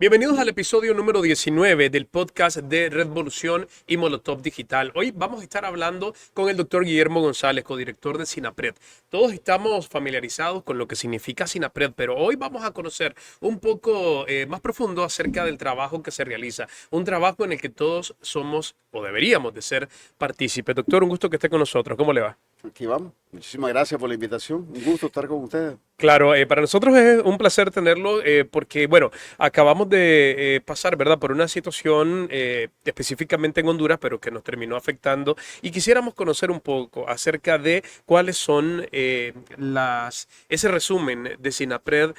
Bienvenidos al episodio número 19 del podcast de Redvolución y Molotov Digital. Hoy vamos a estar hablando con el doctor Guillermo González, codirector de SINAPRED. Todos estamos familiarizados con lo que significa SINAPRED, pero hoy vamos a conocer un poco más profundo acerca del trabajo que se realiza. Un trabajo en el que todos somos o deberíamos de ser partícipes. Doctor, un gusto que esté con nosotros. ¿Cómo le va? Aquí vamos. Muchísimas gracias por la invitación. Un gusto estar con ustedes. Claro, para nosotros es un placer tenerlo porque, bueno, acabamos de pasar, ¿verdad?, por una situación específicamente en Honduras, pero que nos terminó afectando y quisiéramos conocer un poco acerca de cuáles son ese resumen de SINAPRED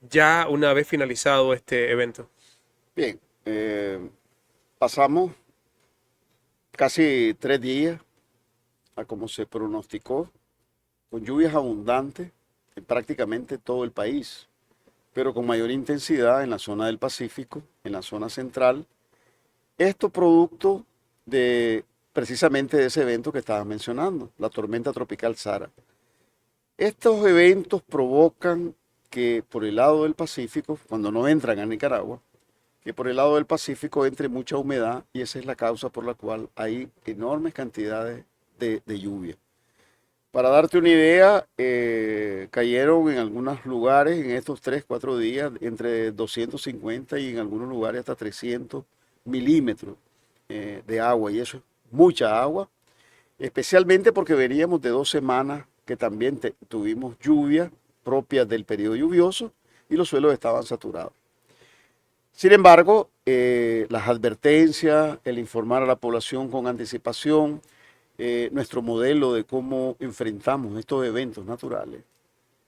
ya una vez finalizado este evento. Bien, pasamos casi 3 días a como se pronosticó, con lluvias abundantes en prácticamente todo el país, pero con mayor intensidad en la zona del Pacífico, en la zona central. Esto producto de precisamente de ese evento que estabas mencionando, la tormenta tropical Sara. Estos eventos provocan que por el lado del Pacífico, cuando no entran a Nicaragua, que por el lado del Pacífico entre mucha humedad y esa es la causa por la cual hay enormes cantidades de lluvia. Para darte una idea, cayeron en algunos lugares en estos 3, 4 días entre 250 y en algunos lugares hasta 300 milímetros de agua, y eso es mucha agua, especialmente porque veníamos de 2 semanas que también tuvimos lluvia propia del periodo lluvioso y los suelos estaban saturados. Sin embargo, las advertencias, el informar a la población con anticipación, nuestro modelo de cómo enfrentamos estos eventos naturales,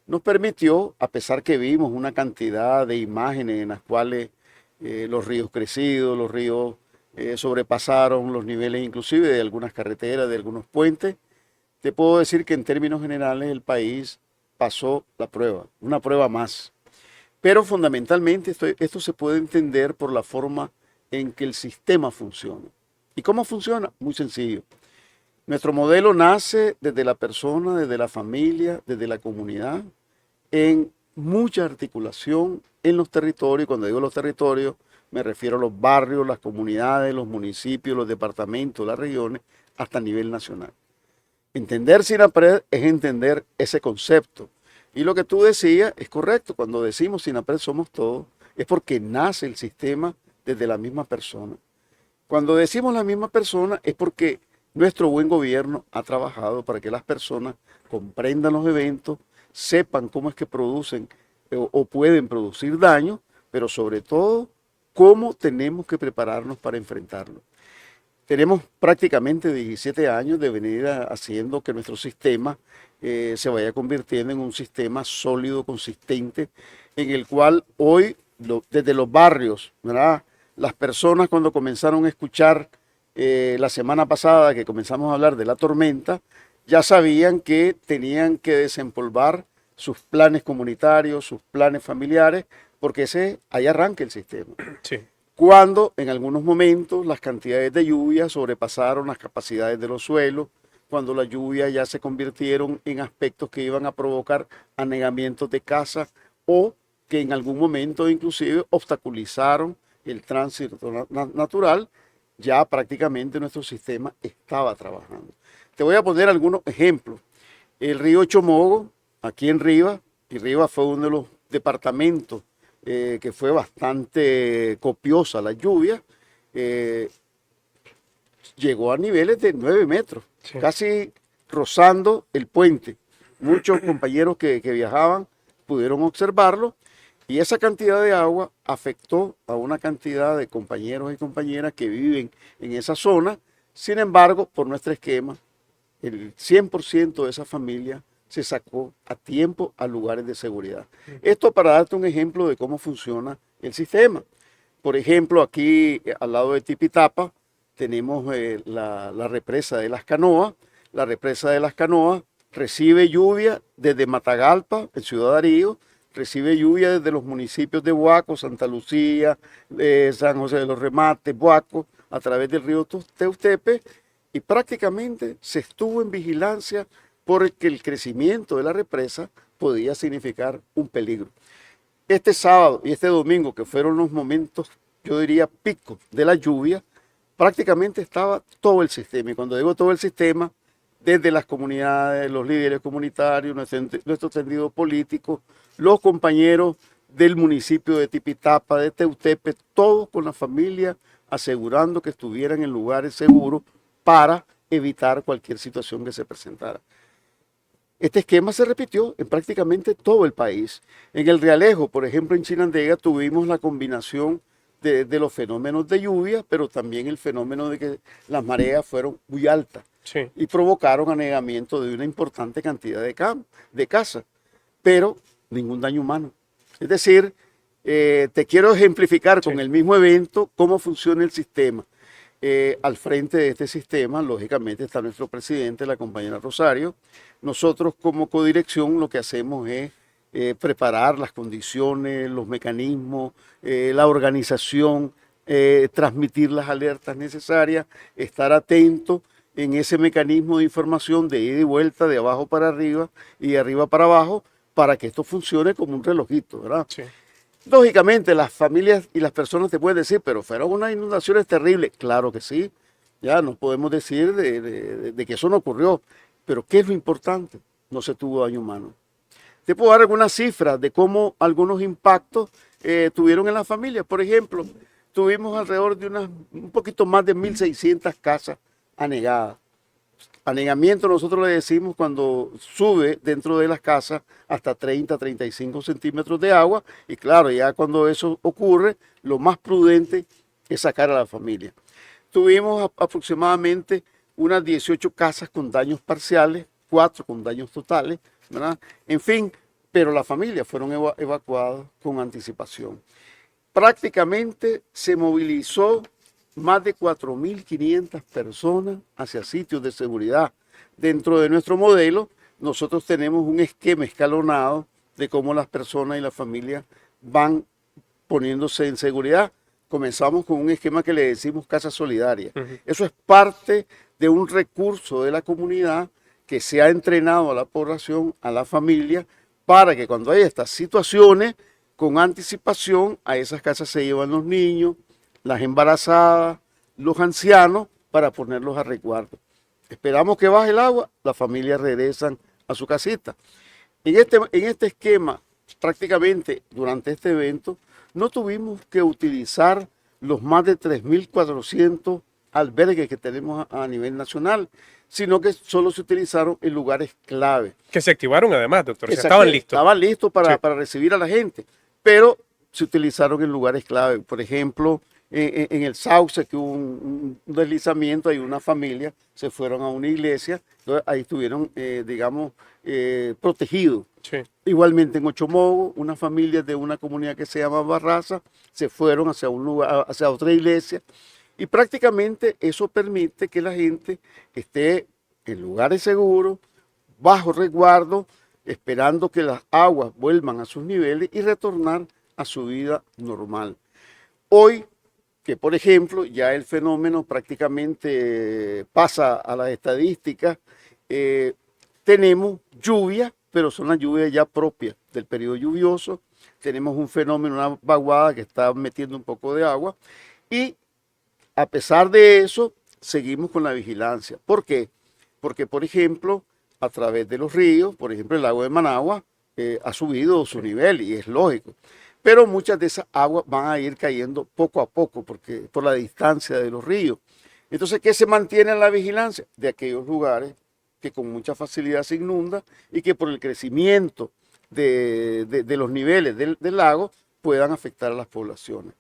nos permitió, a pesar que vimos una cantidad de imágenes en las cuales los ríos crecidos, los ríos sobrepasaron los niveles inclusive de algunas carreteras, de algunos puentes, te puedo decir que en términos generales el país pasó la prueba, una prueba más. Pero fundamentalmente esto se puede entender por la forma en que el sistema funciona. ¿Y cómo funciona? Muy sencillo. Nuestro modelo nace desde la persona, desde la familia, desde la comunidad, en mucha articulación en los territorios. Cuando digo los territorios, me refiero a los barrios, las comunidades, los municipios, los departamentos, las regiones, hasta a nivel nacional. Entender SINAPRED es entender ese concepto. Y lo que tú decías es correcto. Cuando decimos SINAPRED somos todos, es porque nace el sistema desde la misma persona. Cuando decimos la misma persona es porque nuestro buen gobierno ha trabajado para que las personas comprendan los eventos, sepan cómo es que producen o pueden producir daño, pero sobre todo cómo tenemos que prepararnos para enfrentarlo. Tenemos prácticamente 17 años de venir haciendo que nuestro sistema se vaya convirtiendo en un sistema sólido, consistente, en el cual hoy, desde los barrios, ¿verdad?, las personas cuando comenzaron a escuchar la semana pasada que comenzamos a hablar de la tormenta, ya sabían que tenían que desempolvar sus planes comunitarios, sus planes familiares, porque ahí arranca el sistema. Sí. Cuando en algunos momentos las cantidades de lluvia sobrepasaron las capacidades de los suelos, cuando las lluvias ya se convirtieron en aspectos que iban a provocar anegamientos de casas o que en algún momento inclusive obstaculizaron el tránsito natural, ya prácticamente nuestro sistema estaba trabajando. Te voy a poner algunos ejemplos. El río Chomogo, aquí en Rivas, y Rivas fue uno de los departamentos que fue bastante copiosa la lluvia, llegó a niveles de 9 metros, sí, casi rozando el puente. Muchos compañeros que viajaban pudieron observarlo y esa cantidad de agua afectó a una cantidad de compañeros y compañeras que viven en esa zona. Sin embargo, por nuestro esquema, el 100% de esa familia se sacó a tiempo a lugares de seguridad. Esto para darte un ejemplo de cómo funciona el sistema. Por ejemplo, aquí al lado de Tipitapa tenemos la represa de Las Canoas. La represa de Las Canoas recibe lluvia desde Matagalpa, en Ciudad Darío, recibe lluvia desde los municipios de Buaco, Santa Lucía, San José de los Remates, Buaco, a través del río Teustepe, y prácticamente se estuvo en vigilancia porque el crecimiento de la represa podía significar un peligro. Este sábado y este domingo, que fueron los momentos, yo diría, picos de la lluvia, prácticamente estaba todo el sistema. Y cuando digo todo el sistema, desde las comunidades, los líderes comunitarios, nuestro tendido político, los compañeros del municipio de Tipitapa, de Teutepe, todos con la familia asegurando que estuvieran en lugares seguros para evitar cualquier situación que se presentara. Este esquema se repitió en prácticamente todo el país. En el Realejo, por ejemplo, en Chinandega, tuvimos la combinación de los fenómenos de lluvia, pero también el fenómeno de que las mareas fueron muy altas y provocaron anegamiento de una importante cantidad de casas, pero ningún daño humano. Es decir, te quiero ejemplificar con el mismo evento cómo funciona el sistema. Al frente de este sistema, lógicamente, está nuestro presidente, la compañera Rosario. Nosotros como codirección lo que hacemos es preparar las condiciones, los mecanismos, la organización, transmitir las alertas necesarias, estar atento en ese mecanismo de información de ida y vuelta, de abajo para arriba y de arriba para abajo, para que esto funcione como un relojito, ¿verdad? Sí. Lógicamente, las familias y las personas te pueden decir, pero fueron unas inundaciones terribles. Claro que sí, ya no podemos decir de que eso no ocurrió, pero ¿qué es lo importante? No se tuvo daño humano. Te puedo dar algunas cifras de cómo algunos impactos tuvieron en las familias. Por ejemplo, tuvimos alrededor de un poquito más de 1.600 casas anegadas. Anegamiento nosotros le decimos cuando sube dentro de las casas hasta 30, 35 centímetros de agua, y claro, ya cuando eso ocurre, lo más prudente es sacar a la familia. Tuvimos aproximadamente unas 18 casas con daños parciales, 4 con daños totales, ¿verdad? En fin, pero las familias fueron evacuadas con anticipación. Prácticamente se movilizó más de 4.500 personas hacia sitios de seguridad. Dentro de nuestro modelo, nosotros tenemos un esquema escalonado de cómo las personas y las familias van poniéndose en seguridad. Comenzamos con un esquema que le decimos Casa Solidaria. Eso es parte de un recurso de la comunidad que se ha entrenado a la población, a la familia, para que cuando hay estas situaciones, con anticipación, a esas casas se llevan los niños, las embarazadas, los ancianos, para ponerlos a resguardo. Esperamos que baje el agua, las familias regresan a su casita. En este esquema, prácticamente durante este evento, no tuvimos que utilizar los más de 3.400 albergues que tenemos a nivel nacional, sino que solo se utilizaron en lugares clave. Que se activaron además, doctor, o sea, estaban listos. Estaban listos para recibir a la gente, pero se utilizaron en lugares clave. Por ejemplo, en el Sauce, que hubo un deslizamiento, hay una familia, se fueron a una iglesia, entonces ahí estuvieron, digamos, protegidos. Sí. Igualmente en Ochomogo, una familia de una comunidad que se llama Barraza, se fueron hacia un lugar, hacia otra iglesia, y prácticamente eso permite que la gente esté en lugares seguros, bajo resguardo, esperando que las aguas vuelvan a sus niveles y retornar a su vida normal. Hoy, que por ejemplo ya el fenómeno prácticamente pasa a las estadísticas, tenemos lluvia, pero son las lluvias ya propias del periodo lluvioso. Tenemos un fenómeno, una vaguada que está metiendo un poco de agua, y a pesar de eso seguimos con la vigilancia. ¿Por qué? Porque, por ejemplo, a través de los ríos, por ejemplo, el lago de Managua ha subido su nivel, y es lógico. Pero muchas de esas aguas van a ir cayendo poco a poco por la distancia de los ríos. Entonces, ¿qué se mantiene en la vigilancia? De aquellos lugares que con mucha facilidad se inundan y que por el crecimiento de los niveles del lago puedan afectar a las poblaciones.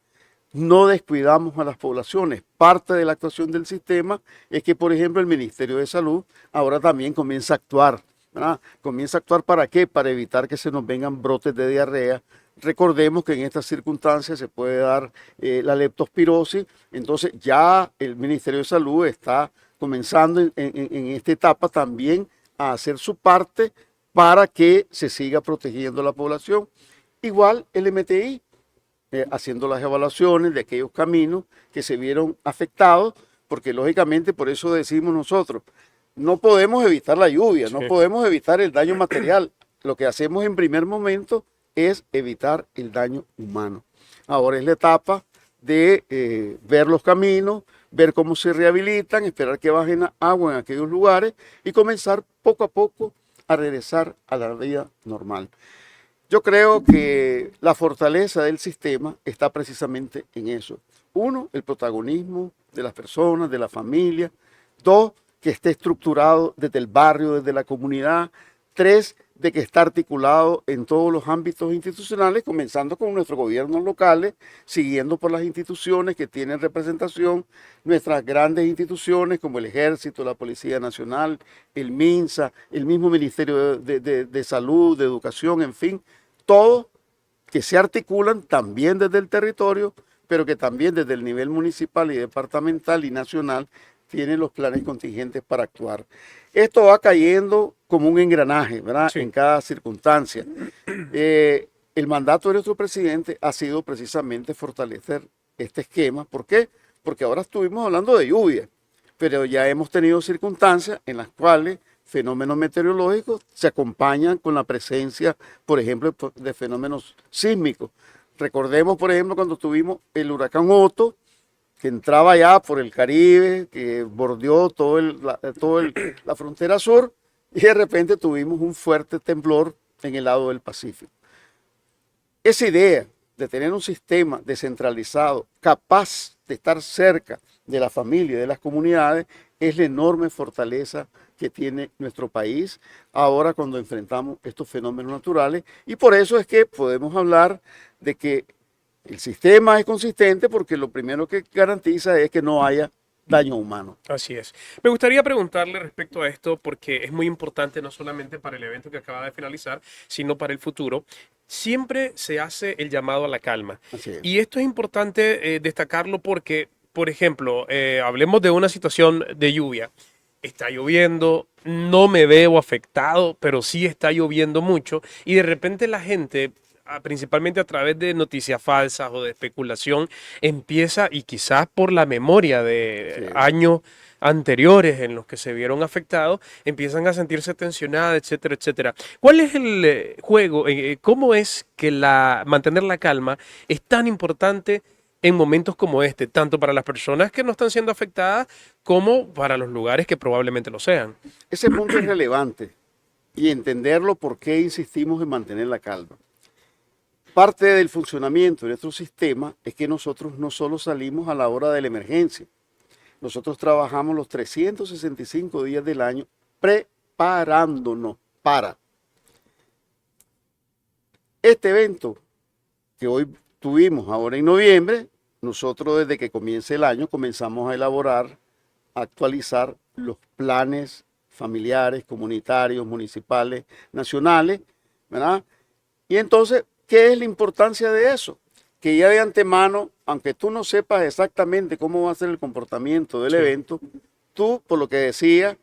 No descuidamos a las poblaciones. Parte de la actuación del sistema es que, por ejemplo, el Ministerio de Salud ahora también comienza a actuar, ¿verdad? Comienza a actuar ¿para qué? Para evitar que se nos vengan brotes de diarrea. Recordemos que en estas circunstancias se puede dar la leptospirosis, entonces ya el Ministerio de Salud está comenzando en esta etapa también a hacer su parte para que se siga protegiendo la población. Igual el MTI, haciendo las evaluaciones de aquellos caminos que se vieron afectados, porque lógicamente por eso decimos nosotros, no podemos evitar la lluvia, no podemos evitar el daño material. Lo que hacemos en primer momento es evitar el daño humano. Ahora es la etapa de ver los caminos, ver cómo se rehabilitan, esperar que bajen agua en aquellos lugares y comenzar poco a poco a regresar a la vida normal. Yo creo que la fortaleza del sistema está precisamente en eso. Uno, el protagonismo de las personas, de la familia. Dos, que esté estructurado desde el barrio, desde la comunidad. Tres, de que está articulado en todos los ámbitos institucionales, comenzando con nuestros gobiernos locales, siguiendo por las instituciones que tienen representación, nuestras grandes instituciones como el Ejército, la Policía Nacional, el MINSA, el mismo Ministerio de Salud, de Educación, en fin, todos que se articulan también desde el territorio, pero que también desde el nivel municipal y departamental y nacional tienen los planes contingentes para actuar. Esto va cayendo como un engranaje, ¿verdad? Sí. En cada circunstancia. El mandato de nuestro presidente ha sido precisamente fortalecer este esquema. ¿Por qué? Porque ahora estuvimos hablando de lluvia, pero ya hemos tenido circunstancias en las cuales fenómenos meteorológicos se acompañan con la presencia, por ejemplo, de fenómenos sísmicos. Recordemos, por ejemplo, cuando tuvimos el huracán Otto, que entraba ya por el Caribe, que bordeó la frontera sur, y de repente tuvimos un fuerte temblor en el lado del Pacífico. Esa idea de tener un sistema descentralizado, capaz de estar cerca de la familia y de las comunidades, es la enorme fortaleza que tiene nuestro país ahora cuando enfrentamos estos fenómenos naturales, y por eso es que podemos hablar de que el sistema es consistente porque lo primero que garantiza es que no haya daño humano. Así es. Me gustaría preguntarle respecto a esto porque es muy importante no solamente para el evento que acaba de finalizar, sino para el futuro. Siempre se hace el llamado a la calma. Así es. Y esto es importante destacarlo porque, por ejemplo, hablemos de una situación de lluvia. Está lloviendo, no me veo afectado, pero sí está lloviendo mucho y de repente la gente, principalmente a través de noticias falsas o de especulación, empieza, y quizás por la memoria de años anteriores en los que se vieron afectados, empiezan a sentirse tensionadas, etcétera, etcétera. ¿Cuál es el juego? ¿Cómo es que mantener la calma es tan importante en momentos como este, tanto para las personas que no están siendo afectadas como para los lugares que probablemente lo sean? Ese punto es relevante y entenderlo por qué insistimos en mantener la calma. Parte del funcionamiento de nuestro sistema es que nosotros no solo salimos a la hora de la emergencia, nosotros trabajamos los 365 días del año preparándonos para este evento que hoy tuvimos ahora en noviembre. Nosotros desde que comience el año comenzamos a elaborar, a actualizar los planes familiares, comunitarios, municipales, nacionales, ¿verdad? Y entonces, ¿qué es la importancia de eso? Que ya de antemano, aunque tú no sepas exactamente cómo va a ser el comportamiento del evento, tú, por lo que decía,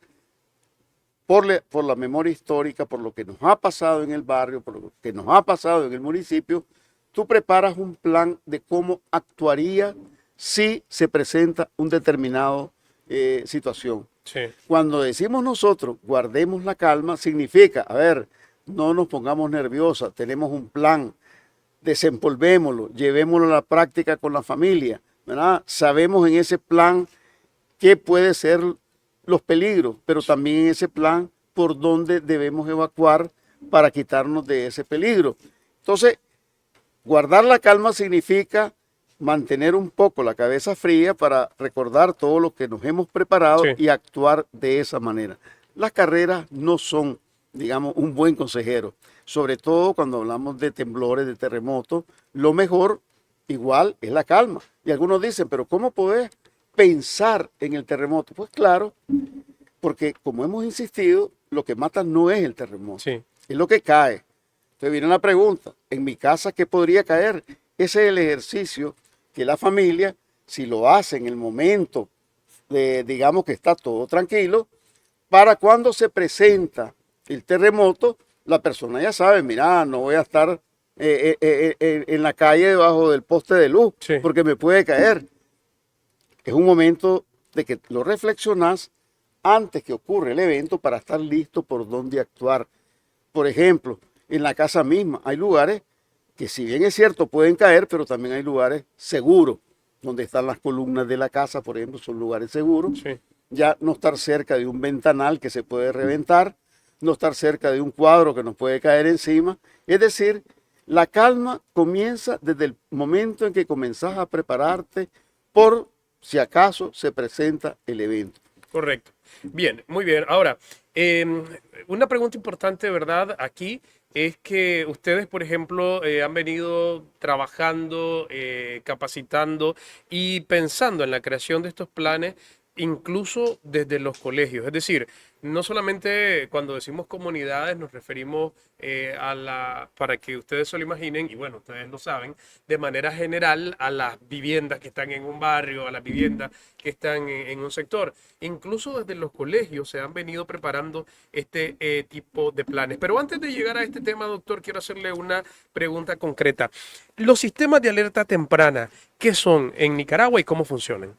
por la memoria histórica, por lo que nos ha pasado en el barrio, por lo que nos ha pasado en el municipio, tú preparas un plan de cómo actuaría si se presenta un determinado situación. Sí. Cuando decimos nosotros, guardemos la calma, significa, a ver, no nos pongamos nerviosas, tenemos un plan, desempolvémoslo, llevémoslo a la práctica con la familia, ¿verdad? Sabemos en ese plan qué puede ser los peligros, pero también en ese plan por dónde debemos evacuar para quitarnos de ese peligro. Entonces, guardar la calma significa mantener un poco la cabeza fría para recordar todo lo que nos hemos preparado y actuar de esa manera. Las carreras no son, digamos, un buen consejero, sobre todo cuando hablamos de temblores, de terremotos. Lo mejor, igual, es la calma. Y algunos dicen, pero ¿cómo podés pensar en el terremoto? Pues claro, porque como hemos insistido, lo que mata no es el terremoto, es lo que cae. Entonces viene la pregunta, en mi casa, ¿qué podría caer? Ese es el ejercicio que la familia, si lo hace en el momento de, digamos que está todo tranquilo, para cuando se presenta el terremoto, la persona ya sabe, mira, no voy a estar en la calle debajo del poste de luz, porque me puede caer. Es un momento de que lo reflexionás antes que ocurra el evento para estar listo por dónde actuar. Por ejemplo, en la casa misma hay lugares que si bien es cierto pueden caer, pero también hay lugares seguros, donde están las columnas de la casa, por ejemplo, son lugares seguros. Sí. Ya no estar cerca de un ventanal que se puede reventar, no estar cerca de un cuadro que nos puede caer encima. Es decir, la calma comienza desde el momento en que comenzás a prepararte por si acaso se presenta el evento. Correcto. Bien, muy bien. Ahora, una pregunta importante, ¿verdad? Aquí es que ustedes, por ejemplo, han venido trabajando, capacitando y pensando en la creación de estos planes, incluso desde los colegios. Es decir, no solamente cuando decimos comunidades nos referimos para que ustedes se lo imaginen, y bueno, ustedes lo saben, de manera general a las viviendas que están en un barrio, a las viviendas que están en un sector. Incluso desde los colegios se han venido preparando este tipo de planes. Pero antes de llegar a este tema, doctor, quiero hacerle una pregunta concreta. Los sistemas de alerta temprana, ¿qué son en Nicaragua y cómo funcionan?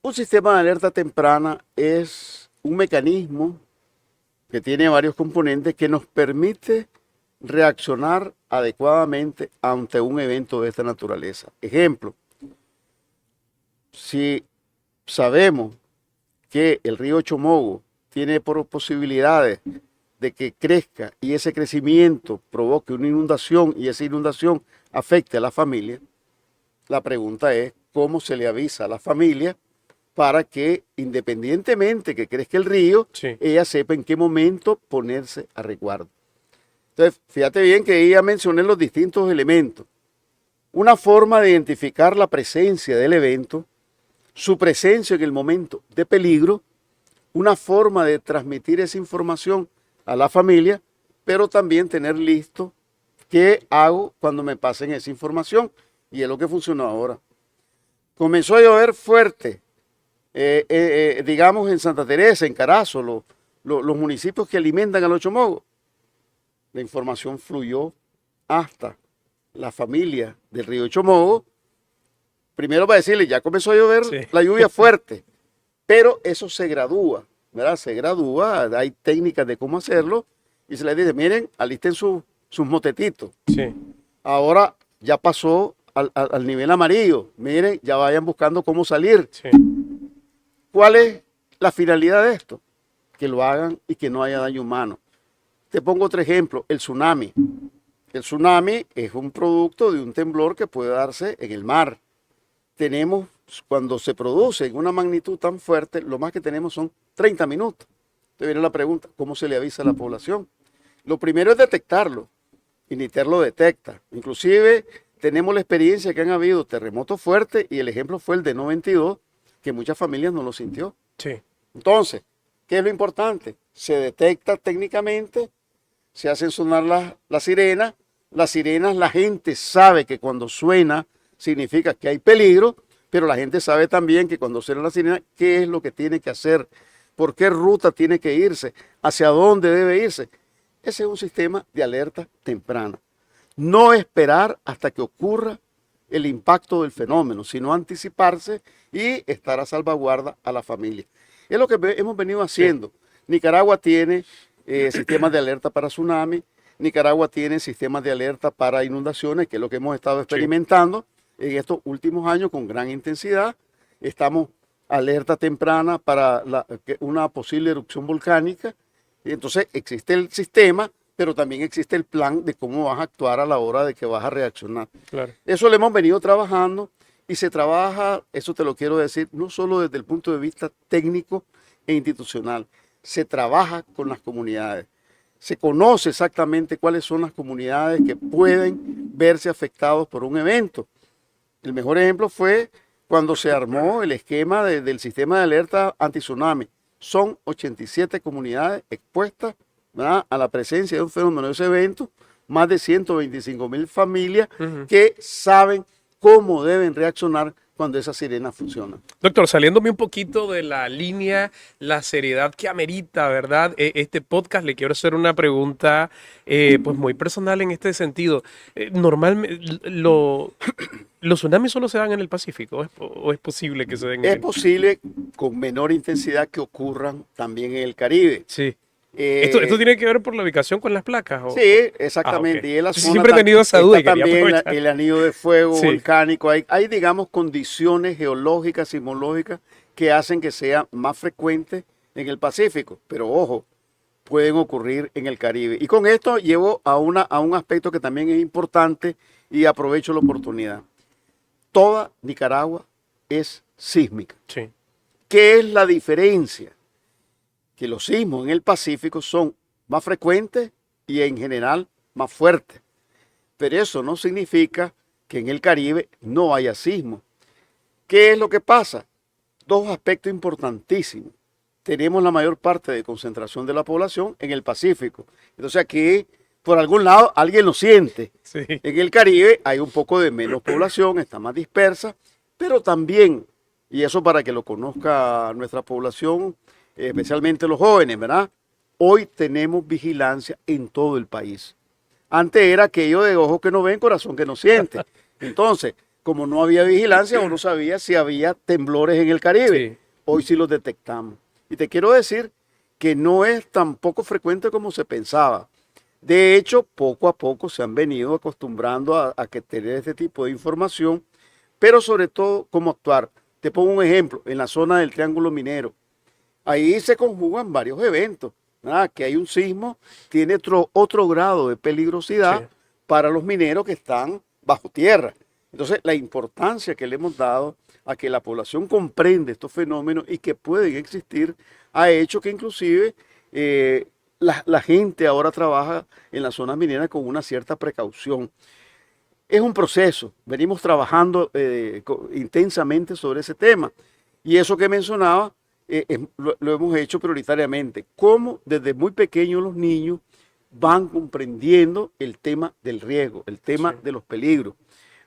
Un sistema de alerta temprana es un mecanismo que tiene varios componentes que nos permite reaccionar adecuadamente ante un evento de esta naturaleza. Ejemplo, si sabemos que el río Chomogo tiene posibilidades de que crezca y ese crecimiento provoque una inundación y esa inundación afecte a la familia, la pregunta es cómo se le avisa a la familia para que independientemente que crezca el río, Sí. ella sepa en qué momento ponerse a resguardo. Entonces, fíjate bien que ahí ya mencioné los distintos elementos. Una forma de identificar la presencia del evento, su presencia en el momento de peligro, una forma de transmitir esa información a la familia, pero también tener listo qué hago cuando me pasen esa información. Y es lo que funcionó ahora. Comenzó a llover fuerte, digamos en Santa Teresa, en Carazo, los municipios que alimentan a los Chomogos. La información fluyó hasta la familia del río Chomogo. Primero para decirle, ya comenzó a llover Sí. la lluvia fuerte, pero eso se gradúa, ¿verdad? Se gradúa, hay técnicas de cómo hacerlo y se les dice, miren, alisten sus motetitos. Sí. Ahora ya pasó al nivel amarillo, miren, ya vayan buscando cómo salir. Sí. ¿Cuál es la finalidad de esto? Que lo hagan y que no haya daño humano. Te pongo otro ejemplo, el tsunami. El tsunami es un producto de un temblor que puede darse en el mar. Tenemos, cuando se produce en una magnitud tan fuerte, lo más que tenemos son 30 minutos. Entonces viene la pregunta, ¿cómo se le avisa a la población? Lo primero es detectarlo, y NITER lo detecta. Inclusive tenemos la experiencia que han habido terremotos fuertes y el ejemplo fue el de 92, que muchas familias no lo sintió. Sí. Entonces, ¿qué es lo importante? Se detecta técnicamente, se hacen sonar las sirenas. Las sirenas, la gente sabe que cuando suena significa que hay peligro, pero la gente sabe también que cuando suena la sirena, qué es lo que tiene que hacer, por qué ruta tiene que irse, hacia dónde debe irse. Ese es un sistema de alerta temprana. No esperar hasta que ocurra el impacto del fenómeno, sino anticiparse y estar a salvaguarda a la familia. Es lo que hemos venido haciendo. Sí. Nicaragua tiene sistemas de alerta para tsunami, Nicaragua tiene sistemas de alerta para inundaciones, que es lo que hemos estado experimentando en estos últimos años con gran intensidad. Estamos alerta temprana para una posible erupción volcánica. Entonces existe el sistema, pero también existe el plan de cómo vas a actuar a la hora de que vas a reaccionar. Claro. Eso lo hemos venido trabajando y se trabaja, eso te lo quiero decir, no solo desde el punto de vista técnico e institucional, se trabaja con las comunidades. Se conoce exactamente cuáles son las comunidades que pueden verse afectados por un evento. El mejor ejemplo fue cuando se armó el esquema del sistema de alerta anti-tsunami. Son 87 comunidades expuestas, ¿verdad?, a la presencia de un fenómeno de ese evento, más de 125,000 familias que saben cómo deben reaccionar cuando esa sirena funciona. Doctor, saliéndome un poquito de la línea, la seriedad que amerita, ¿verdad? Este podcast, le quiero hacer una pregunta pues muy personal en este sentido. Normalmente, ¿los tsunamis solo se dan en el Pacífico o es posible que se den en Es posible con menor intensidad que ocurran también en el Caribe. Sí. ¿Esto tiene que ver por la ubicación con las placas? Sí, exactamente. Ok. Y en la Yo zona siempre he tenido esa duda y está quería también aprovechar. el anillo de fuego Sí, volcánico. Hay, digamos, condiciones geológicas, sismológicas que hacen que sea más frecuente en el Pacífico. Pero ojo, pueden ocurrir en el Caribe. Y con esto llevo a un aspecto que también es importante y aprovecho la oportunidad. Toda Nicaragua es sísmica. sí, ¿Qué es la diferencia? Que los sismos en el Pacífico son más frecuentes y en general más fuertes. Pero eso no significa que en el Caribe no haya sismos. ¿Qué es lo que pasa? Dos aspectos importantísimos. Tenemos la mayor parte de concentración de la población en el Pacífico. Entonces aquí, por algún lado, alguien lo siente. sí. En el Caribe hay un poco de menos población, está más dispersa, pero también, y eso para que lo conozca nuestra población, especialmente los jóvenes, ¿verdad? Hoy tenemos vigilancia en todo el país. Antes era aquello de ojos que no ven, corazón que no siente. Entonces, como no había vigilancia, uno sabía si había temblores en el Caribe. Sí. Hoy sí los detectamos. Y te quiero decir que no es tan poco frecuente como se pensaba. De hecho, poco a poco se han venido acostumbrando a que tener este tipo de información, pero sobre todo cómo actuar. Te pongo un ejemplo, en la zona del Triángulo Minero. Ahí se conjugan varios eventos. Que hay un sismo, tiene otro grado de peligrosidad Sí. para los mineros que están bajo tierra. Entonces, la importancia que le hemos dado a que la población comprenda estos fenómenos y que pueden existir, ha hecho que inclusive la gente ahora trabaja en las zonas mineras con una cierta precaución. Es un proceso, venimos trabajando intensamente sobre ese tema. Y eso que mencionaba, lo hemos hecho prioritariamente. Cómo desde muy pequeños los niños van comprendiendo el tema del riesgo, el tema Sí. de los peligros.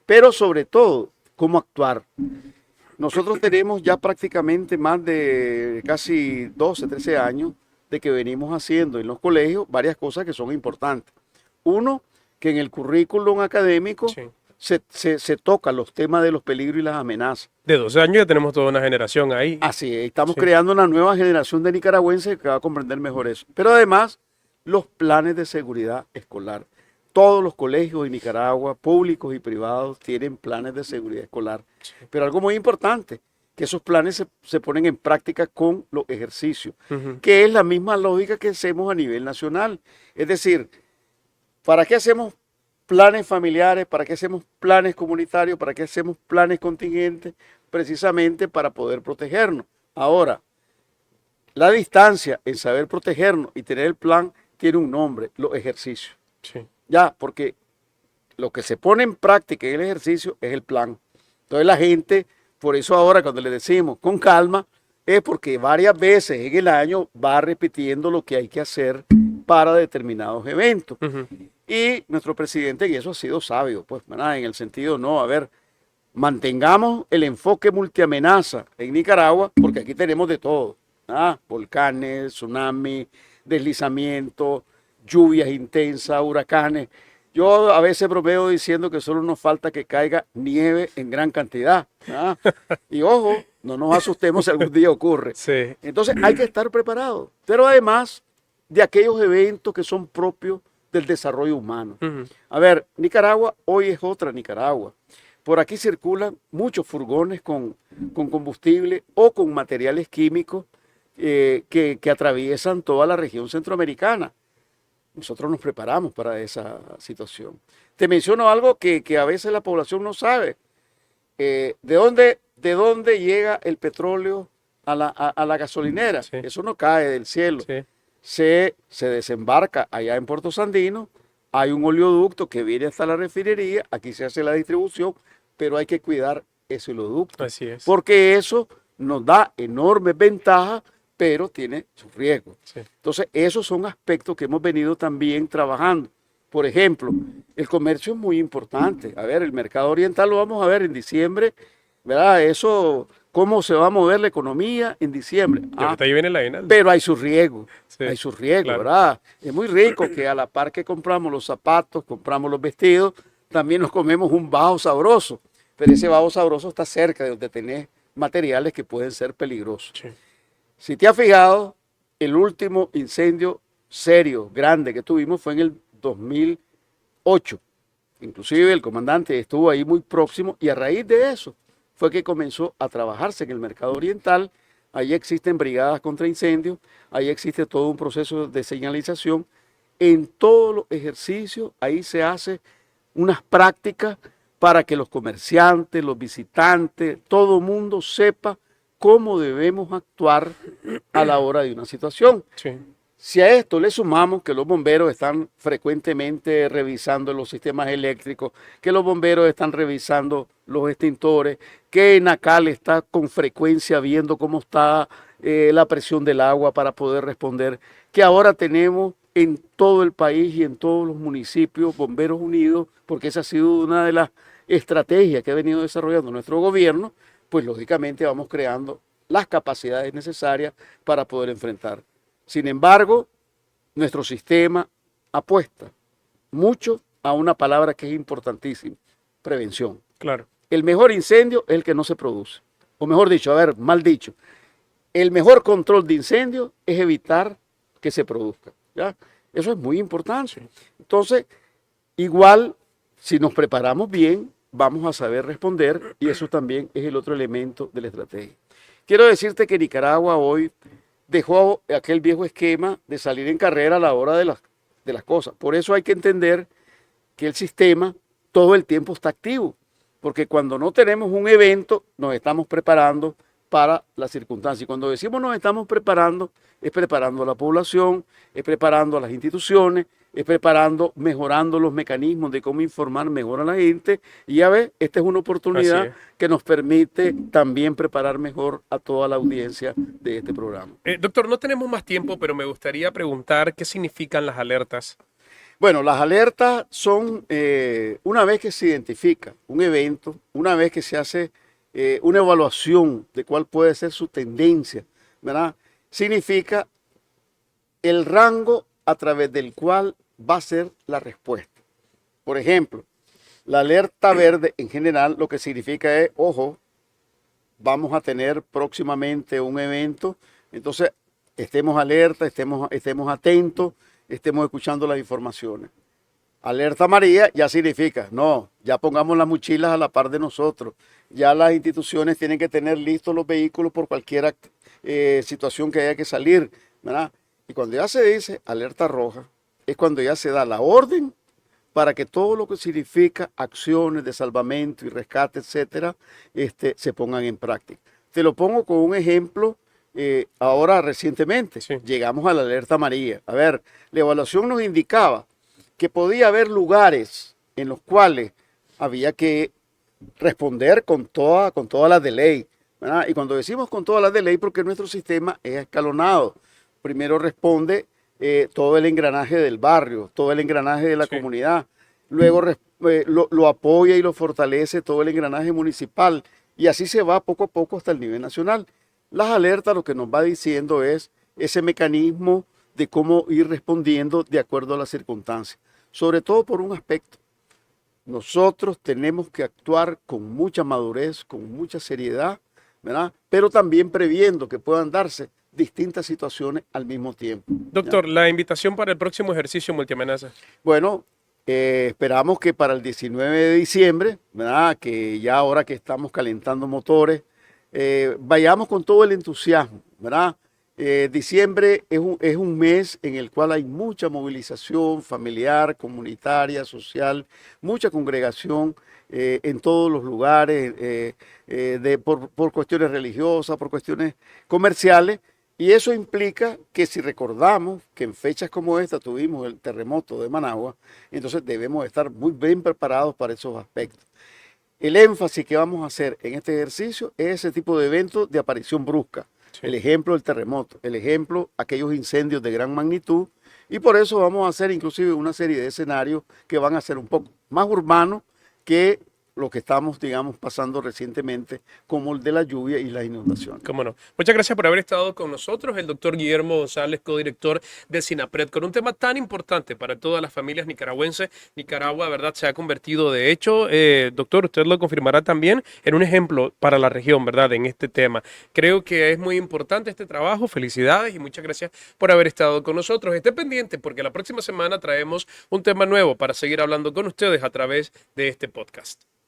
Pero sobre todo, cómo actuar. Nosotros tenemos ya prácticamente más de casi 12, 13 años de que venimos haciendo en los colegios varias cosas que son importantes. Uno, que en el currículum académico Sí. se tocan los temas de los peligros y las amenazas. De 12 años ya tenemos toda una generación ahí. Así es, estamos Sí. creando una nueva generación de nicaragüenses que va a comprender mejor eso. Pero además, los planes de seguridad escolar. Todos los colegios de Nicaragua, públicos y privados, tienen planes de seguridad escolar. Pero algo muy importante, que esos planes se ponen en práctica con los ejercicios, Ujú. que es la misma lógica que hacemos a nivel nacional. Es decir, ¿para qué hacemos planes familiares? ¿Para qué hacemos planes comunitarios? ¿Para qué hacemos planes contingentes? Precisamente para poder protegernos. Ahora, la distancia en saber protegernos y tener el plan tiene un nombre, los ejercicios. Sí. Ya, porque lo que se pone en práctica en el ejercicio es el plan. Entonces la gente, por eso ahora cuando le decimos con calma, es porque varias veces en el año va repitiendo lo que hay que hacer para determinados eventos. Ujú. Y nuestro presidente, y eso ha sido sabio, pues, ¿verdad? En el sentido, no, a ver, mantengamos el enfoque multiamenaza en Nicaragua, porque aquí tenemos de todo, volcanes, tsunamis, deslizamientos, lluvias intensas, huracanes. Yo a veces bromeo diciendo que solo nos falta que caiga nieve en gran cantidad. Y ojo, no nos asustemos si algún día ocurre. Sí. Entonces hay que estar preparados, pero además de aquellos eventos que son propios del desarrollo humano. Ujú. A ver, Nicaragua hoy es otra Nicaragua. Por aquí circulan muchos furgones con combustible o con materiales químicos que atraviesan toda la región centroamericana. Nosotros nos preparamos para esa situación. Te menciono algo que a veces la población no sabe. ¿De dónde llega el petróleo a la gasolinera? Sí. Eso no cae del cielo. Sí. Se desembarca allá en Puerto Sandino, hay un oleoducto que viene hasta la refinería, aquí se hace la distribución, pero hay que cuidar ese oleoducto, Así es. porque eso nos da enormes ventajas, pero tiene sus riesgos. Sí. Entonces, esos son aspectos que hemos venido también trabajando. Por ejemplo, el comercio es muy importante. A ver, el mercado oriental lo vamos a ver en diciembre, ¿verdad? Eso, cómo se va a mover la economía en diciembre. Y ahorita ahí viene la aguinaldo. Pero hay sus riesgos, Sí, hay sus riesgos, claro. ¿verdad? Es muy rico que a la par que compramos los zapatos, compramos los vestidos, también nos comemos un bajo sabroso. Pero ese bajo sabroso está cerca de donde tenés materiales que pueden ser peligrosos. Sí. Si te has fijado, el último incendio serio, grande que tuvimos fue en el 2008. Inclusive el comandante estuvo ahí muy próximo y a raíz de eso fue que comenzó a trabajarse en el mercado oriental. Ahí existen brigadas contra incendios, ahí existe todo un proceso de señalización. En todos los ejercicios ahí se hace unas prácticas para que los comerciantes, los visitantes, todo el mundo sepa cómo debemos actuar a la hora de una situación. Sí. Si a esto le sumamos que los bomberos están frecuentemente revisando los sistemas eléctricos, que los bomberos están revisando los extintores, que NACAL está con frecuencia viendo cómo está la presión del agua para poder responder, que ahora tenemos en todo el país y en todos los municipios bomberos unidos, porque esa ha sido una de las estrategias que ha venido desarrollando nuestro gobierno, pues lógicamente vamos creando las capacidades necesarias para poder enfrentar. Sin embargo, nuestro sistema apuesta mucho a una palabra que es importantísima, prevención. Claro. El mejor incendio es el que no se produce. O mejor dicho, a ver, mal dicho, el mejor control de incendio es evitar que se produzca. ¿Ya? Eso es muy importante. Entonces, igual, si nos preparamos bien, vamos a saber responder y eso también es el otro elemento de la estrategia. Quiero decirte que Nicaragua hoy dejó aquel viejo esquema de salir en carrera a la hora de las cosas. Por eso hay que entender que el sistema todo el tiempo está activo, porque cuando no tenemos un evento, nos estamos preparando para las circunstancias. Y cuando decimos nos estamos preparando, es preparando a la población, es preparando a las instituciones, es preparando, mejorando los mecanismos de cómo informar mejor a la gente. Y ya ves, esta es una oportunidad que nos permite también preparar mejor a toda la audiencia de este programa. Doctor, no tenemos más tiempo, pero me gustaría preguntar qué significan las alertas. Bueno, las alertas son una vez que se identifica un evento, una vez que se hace una evaluación de cuál puede ser su tendencia, ¿verdad? Significa el rango a través del cual va a ser la respuesta. Por ejemplo, la alerta verde en general lo que significa es, ojo, vamos a tener próximamente un evento, entonces estemos alerta, estemos atentos, estemos escuchando las informaciones. Alerta amarilla ya significa, no, ya pongamos las mochilas a la par de nosotros, ya las instituciones tienen que tener listos los vehículos por cualquier situación que haya que salir, ¿verdad? Y cuando ya se dice alerta roja, es cuando ya se da la orden para que todo lo que significa acciones de salvamento y rescate, etcétera, se pongan en práctica. Te lo pongo con un ejemplo. Ahora recientemente llegamos a la alerta amarilla. A ver, la evaluación nos indicaba que podía haber lugares en los cuales había que responder con todas las de ley, ¿verdad? Y cuando decimos con todas las de ley, porque nuestro sistema es escalonado. Primero responde todo el engranaje del barrio, todo el engranaje de la comunidad. Luego lo apoya y lo fortalece todo el engranaje municipal. Y así se va poco a poco hasta el nivel nacional. Las alertas lo que nos va diciendo es ese mecanismo de cómo ir respondiendo de acuerdo a las circunstancias. Sobre todo por un aspecto. Nosotros tenemos que actuar con mucha madurez, con mucha seriedad, ¿verdad? Pero también previendo que puedan darse distintas situaciones al mismo tiempo. Doctor, ¿ya? La invitación para el próximo ejercicio multiamenaza. Bueno, esperamos que para el 19 de diciembre, ¿verdad? Que ya ahora que estamos calentando motores, vayamos con todo el entusiasmo, ¿verdad? Diciembre es un mes en el cual hay mucha movilización familiar, comunitaria, social, mucha congregación en todos los lugares, por cuestiones religiosas, por cuestiones comerciales, y eso implica que si recordamos que en fechas como esta tuvimos el terremoto de Managua, entonces debemos estar muy bien preparados para esos aspectos. El énfasis que vamos a hacer en este ejercicio es ese tipo de eventos de aparición brusca. Sí. El ejemplo del terremoto, el ejemplo aquellos incendios de gran magnitud, y por eso vamos a hacer inclusive una serie de escenarios que van a ser un poco más urbanos que lo que estamos, digamos, pasando recientemente, como el de la lluvia y las inundaciones. Cómo no. Muchas gracias por haber estado con nosotros, el doctor Guillermo González, codirector de SINAPRED, con un tema tan importante para todas las familias nicaragüenses. Nicaragua, ¿verdad?, se ha convertido, de hecho, doctor, usted lo confirmará también, en un ejemplo para la región, ¿verdad?, en este tema. Creo que es muy importante este trabajo. Felicidades y muchas gracias por haber estado con nosotros. Esté pendiente porque la próxima semana traemos un tema nuevo para seguir hablando con ustedes a través de este podcast.